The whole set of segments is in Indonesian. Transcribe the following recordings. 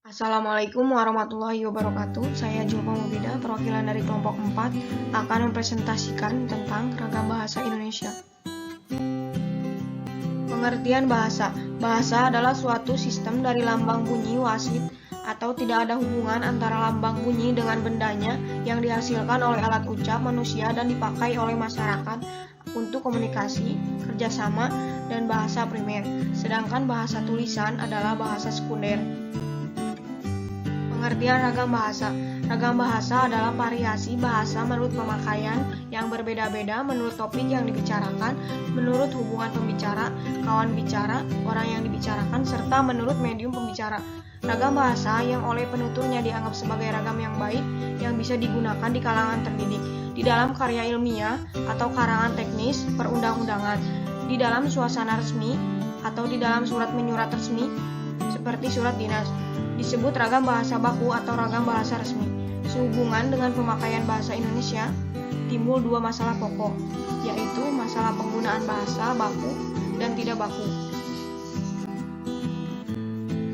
Assalamualaikum warahmatullahi wabarakatuh. Saya Julfa Mubida, perwakilan dari kelompok 4, akan mempresentasikan tentang ragam bahasa Indonesia. Pengertian bahasa. Bahasa adalah suatu sistem dari lambang bunyi wasit atau tidak ada hubungan antara lambang bunyi dengan bendanya yang dihasilkan oleh alat ucap manusia dan dipakai oleh masyarakat untuk komunikasi, kerjasama, dan bahasa primer. Sedangkan bahasa tulisan adalah bahasa sekunder. Pengertian ragam bahasa. Ragam bahasa adalah variasi bahasa menurut pemakaian yang berbeda-beda menurut topik yang dibicarakan, menurut hubungan pembicara, kawan bicara, orang yang dibicarakan, serta menurut medium pembicara. Ragam bahasa yang oleh penuturnya dianggap sebagai ragam yang baik yang bisa digunakan di kalangan terdidik, di dalam karya ilmiah atau karangan teknis perundang-undangan, di dalam suasana resmi atau di dalam surat menyurat resmi seperti surat dinas. Disebut ragam bahasa baku atau ragam bahasa resmi. Sehubungan dengan pemakaian bahasa Indonesia, timbul dua masalah pokok, yaitu masalah penggunaan bahasa baku dan tidak baku.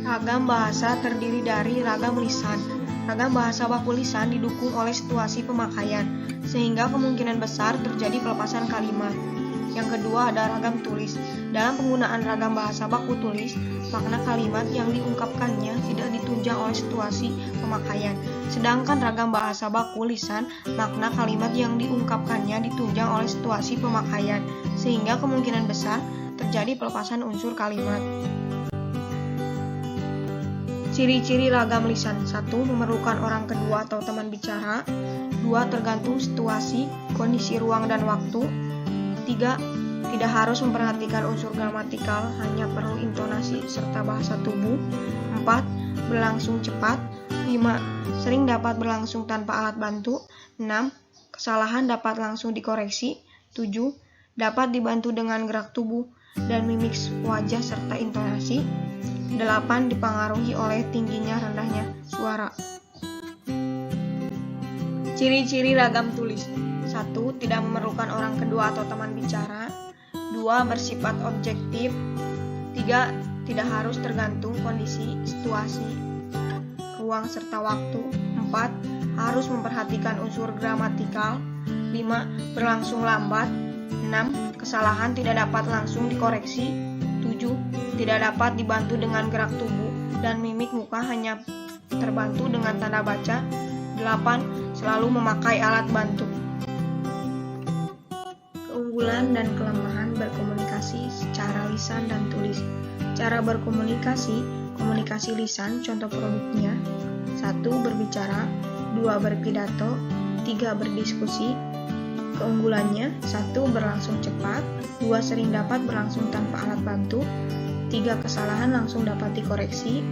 Ragam bahasa terdiri dari ragam lisan. Ragam bahasa baku lisan didukung oleh situasi pemakaian, sehingga kemungkinan besar terjadi pelepasan kalimat. Yang kedua ada ragam tulis. Dalam penggunaan ragam bahasa baku tulis, makna kalimat yang diungkapkannya tidak ditunjang oleh situasi pemakaian. Sedangkan ragam bahasa baku lisan, makna kalimat yang diungkapkannya ditunjang oleh situasi pemakaian, sehingga kemungkinan besar terjadi pelepasan unsur kalimat. Ciri-ciri ragam lisan. 1. Memerlukan orang kedua atau teman bicara. 2. Tergantung situasi, kondisi ruang dan waktu. 3. Tidak harus memperhatikan unsur gramatikal, hanya perlu intonasi serta bahasa tubuh. 4. Berlangsung cepat. 5. Sering dapat berlangsung tanpa alat bantu. 6. Kesalahan dapat langsung dikoreksi. 7. Dapat dibantu dengan gerak tubuh dan mimik wajah serta intonasi. 8. Dipengaruhi oleh tingginya rendahnya suara. Ciri-ciri ragam tulis. 1. Tidak memerlukan orang kedua atau teman bicara. 2. Bersifat objektif. 3. Tidak harus tergantung kondisi, situasi, ruang, serta waktu. 4. Harus memperhatikan unsur gramatikal. 5. Berlangsung lambat. 6. Kesalahan tidak dapat langsung dikoreksi. 7. Tidak dapat dibantu dengan gerak tubuh dan mimik muka, hanya terbantu dengan tanda baca. 8. Selalu memakai alat bantu. Keunggulan dan kelemahan berkomunikasi secara lisan dan tulis. Cara berkomunikasi, komunikasi lisan, contoh produknya. 1. Berbicara. 2. Berpidato. 3. Berdiskusi. Keunggulannya, 1. Berlangsung cepat. 2. Sering dapat berlangsung tanpa alat bantu. 3. Kesalahan langsung dapat dikoreksi.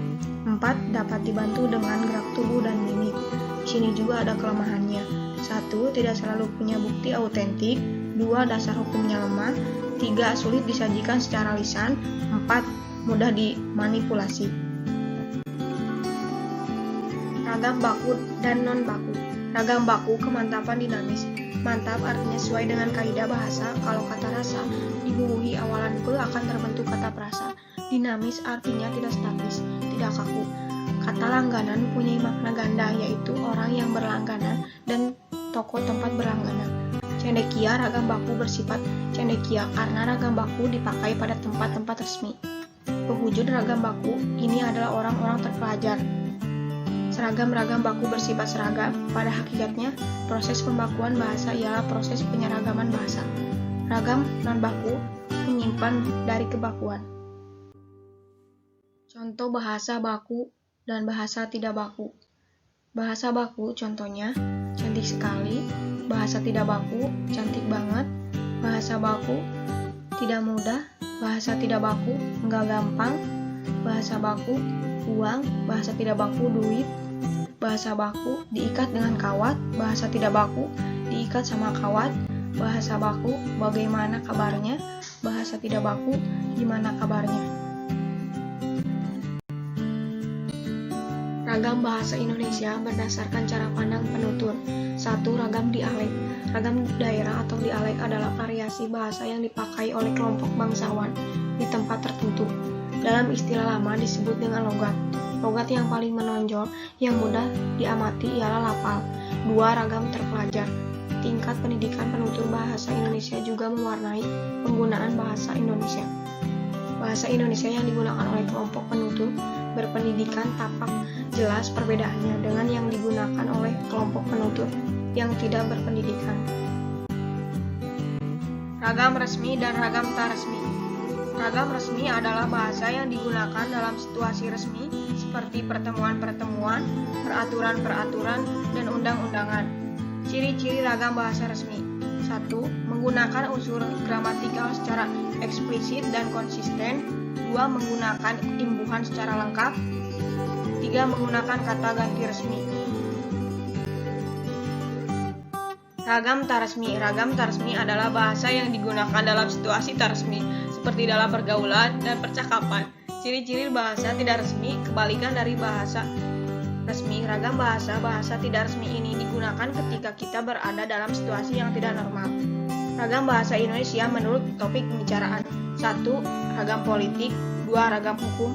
4. Dapat dibantu dengan gerak tubuh dan mimik. Di sini juga ada kelemahannya. 1. Tidak selalu punya bukti autentik. 2. Dasar hukumnya lemah. 3. Sulit disajikan secara lisan. 4. Mudah dimanipulasi. Ragam baku dan non-baku. Ragam baku kemantapan dinamis. Mantap artinya sesuai dengan kaidah bahasa. Kalau kata rasa dibubuhi awalan pe akan terbentuk kata prasa. Dinamis artinya tidak statis, tidak kaku. Kata langganan punya makna ganda, yaitu orang yang berlangganan dan toko tempat berlangganan. Cendekia, ragam baku bersifat cendekia karena ragam baku dipakai pada tempat-tempat resmi. Pewujud ragam baku ini adalah orang-orang terpelajar. Seragam ragam baku bersifat seragam. Pada hakikatnya, proses pembakuan bahasa ialah proses penyeragaman bahasa. Ragam non-baku menyimpan dari kebakuan. Contoh bahasa baku dan bahasa tidak baku. Bahasa baku contohnya, cantik sekali. Bahasa tidak baku, cantik banget. Bahasa baku, tidak mudah. Bahasa tidak baku, enggak gampang. Bahasa baku, uang. Bahasa tidak baku, duit. Bahasa baku, diikat dengan kawat. Bahasa tidak baku, diikat sama kawat. Bahasa baku, bagaimana kabarnya? Bahasa tidak baku, gimana kabarnya? Ragam bahasa Indonesia berdasarkan cara pandang penutur. 1. Ragam dialek. Ragam daerah atau dialek adalah variasi bahasa yang dipakai oleh kelompok bangsawan di tempat tertentu. Dalam istilah lama disebut dengan logat. Logat yang paling menonjol yang mudah diamati ialah lafal. 2. Ragam terpelajar. Tingkat pendidikan penutur bahasa Indonesia juga mewarnai penggunaan bahasa Indonesia. Bahasa Indonesia yang digunakan oleh kelompok penutur berpendidikan tampak jelas perbedaannya dengan yang digunakan oleh kelompok penutur yang tidak berpendidikan. Ragam resmi dan ragam tak resmi. Ragam resmi adalah bahasa yang digunakan dalam situasi resmi seperti pertemuan-pertemuan, peraturan-peraturan, dan undang-undangan. Ciri-ciri ragam bahasa resmi. 1. Menggunakan unsur gramatikal secara eksplisit dan konsisten. 2. Menggunakan imbuhan secara lengkap. 3. Menggunakan kata ganti resmi. Ragam tak resmi. Ragam tak resmi adalah bahasa yang digunakan dalam situasi tak resmi, seperti dalam pergaulan dan percakapan. Ciri-ciri bahasa tidak resmi, kebalikan dari bahasa resmi. Ragam bahasa tidak resmi ini digunakan ketika kita berada dalam situasi yang tidak normal. Ragam bahasa Indonesia menurut topik pembicaraan. 1. Ragam politik. 2. Ragam hukum.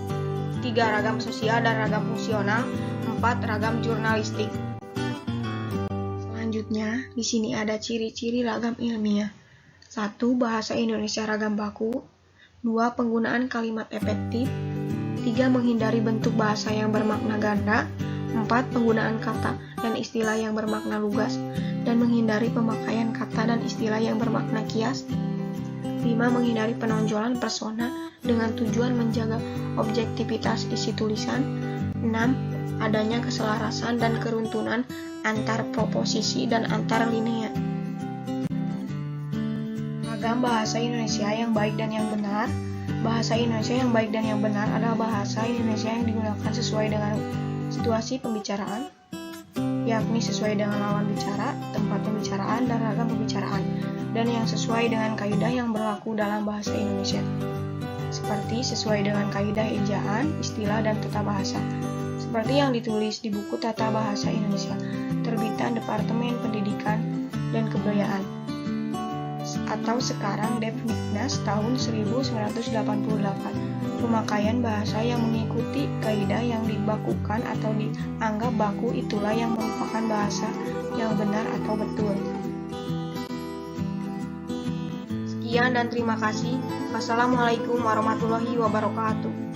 3. Ragam sosial dan ragam fungsional. 4. Ragam jurnalistik. Selanjutnya, di sini ada ciri-ciri ragam ilmiah. 1. Bahasa Indonesia ragam baku. 2. Penggunaan kalimat efektif. 3. Menghindari bentuk bahasa yang bermakna ganda. 4. Penggunaan kata dan istilah yang bermakna lugas dan menghindari pemakaian kata dan istilah yang bermakna kias. 5. Menghindari penonjolan persona dengan tujuan menjaga objektivitas isi tulisan. 6. Adanya keselarasan dan keruntuhan antar proposisi dan antar linea. Ragam bahasa Indonesia yang baik dan yang benar. Bahasa Indonesia yang baik dan yang benar adalah bahasa Indonesia yang digunakan sesuai dengan situasi pembicaraan, yakni sesuai dengan lawan bicara, tempat pembicaraan, dan ragam pembicaraan, dan yang sesuai dengan kaidah yang berlaku dalam bahasa Indonesia, seperti sesuai dengan kaidah ejaan, istilah, dan tata bahasa, seperti yang ditulis di buku Tata Bahasa Indonesia, terbitan Departemen Pendidikan dan Kebudayaan, atau sekarang Depdiknas tahun 1988. Pemakaian bahasa yang mengikuti kaidah yang dibakukan atau dianggap baku itulah yang merupakan bahasa yang benar atau betul. Sekian dan terima kasih. Wassalamualaikum warahmatullahi wabarakatuh.